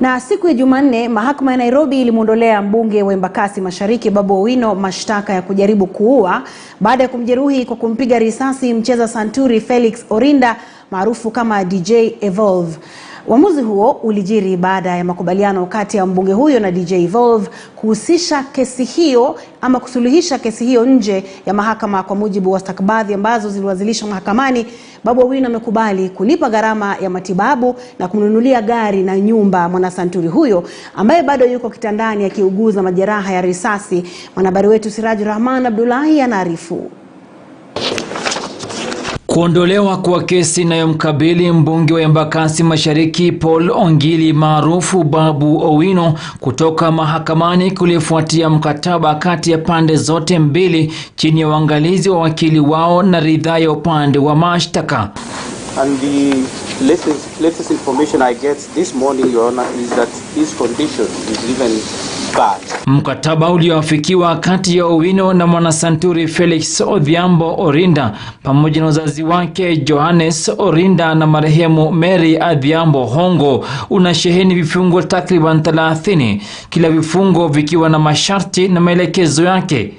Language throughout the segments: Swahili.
Na siku ya Jumanne, mahakama ya Nairobi ilimuondolea mbunge wa Embakasi Mashariki Babu Owino mashtaka ya kujaribu kuua baada ya kumjeruhi kwa kumpiga risasi mcheza santuri Felix Orinda maarufu kama DJ Evolve. Uamuzi huo ulijiri baada ya makubaliano kati ya mbunge huyo na DJ Evolve kuhusisha kesi hiyo ama kusuluhisha kesi hiyo nje ya mahakama. Kwa mujibu wa stakabadhi ambazo ziliwasilishwa mahakamani, Babu Owino amekubali kulipa gharama ya matibabu na kumnunulia gari na nyumba mwanasanturi huyo ambaye bado yuko kitandani akiuguza majeraha ya risasi. Mwanahabari wetu Siraju Rahman Abdullahi anaarifu. Kuondolewa kwa kesi inayomkabili mbunge wa Embakasi Mashariki Paul Ongili maarufu Babu Owino kutoka mahakamani kulifuatia mkataba kati ya pande zote mbili chini ya uangalizi wa wakili wao na ridhaa ya upande wa mashtaka. And the latest information I get this morning, Your Honor, is that this condition is even bad. Mkataba ulioafikiwa kati ya Owino na mwanasanturi Felix Orinda pamoja na wazazi wake Johannes Orinda na marehemu Mary Adhiambo Hongo unasheheni vifungo takriban 30, kila vifungo vikiwa na masharti na maelekezo yake.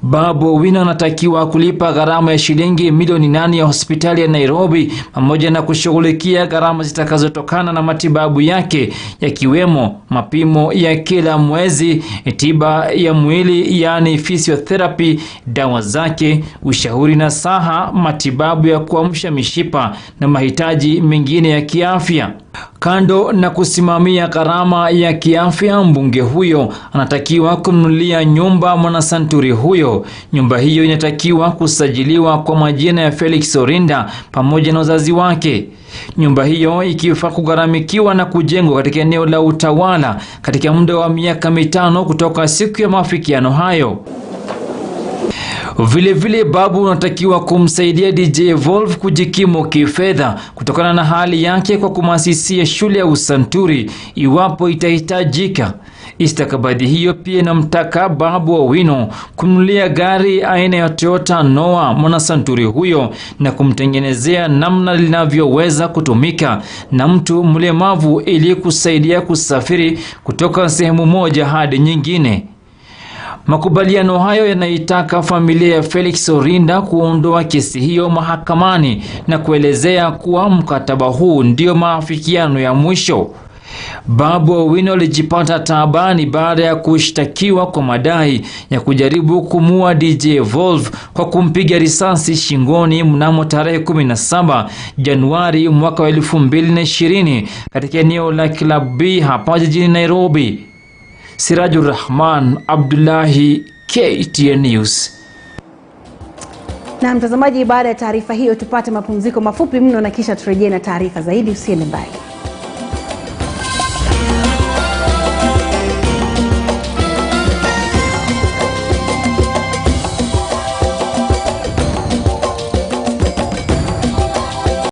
Babu Owino anatakiwa kulipa gharama ya shilingi milioni 8 ya hospitali ya Nairobi pamoja na kushughulikia gharama zitakazotokana na matibabu yake, yakiwemo mapimo ya kila mwezi, tiba ya mwili yani physiotherapy, dawa zake, ushauri na saha, matibabu ya kuamsha mishipa na mahitaji mengine ya kiafya. Kando na kusimamia gharama ya kiafya, mbunge huyo anatakiwa kumnunulia nyumba mwanasanturi huyo. Nyumba hiyo inatakiwa kusajiliwa kwa majina ya Felix Orinda pamoja na wazazi wake. Nyumba hiyo ikifaa kugharamikiwa na kujengwa katika eneo la utawala katika muda wa miaka 5 kutoka siku ya maafikiano hayo. Vile Babu anatakiwa kumsaidia DJ Evolve kujikimu kifedha kutokana na hali yake kwa kumwasisia shule ya usanturi iwapo itahitajika. Istakabadhi hiyo pia inamtaka Babu Owino kumnunulia gari aina ya Toyota Noah mwanasanturi huyo na kumtengenezea namna linavyoweza kutumika na mtu mlemavu ili kusaidia kusafiri kutoka sehemu moja hadi nyingine. Makubaliano hayo yanaitaka familia ya Felix Orinda kuondoa kesi hiyo mahakamani na kuelezea kuwa mkataba huu ndio maafikiano ya mwisho. Babu Owino alijipata taabani baada ya kushtakiwa kwa madai ya kujaribu kumuua DJ Evolve kwa kumpiga risasi shingoni mnamo tarehe 17 Januari mwaka wa 2020 katika eneo la Club B hapa jijini Nairobi. Siraju Rahman Abdullahi, KTN News. Na mtazamaji, baada ya taarifa hiyo tupate mapumziko mafupi mno na kisha turejee na taarifa zaidi. Usiende mbali.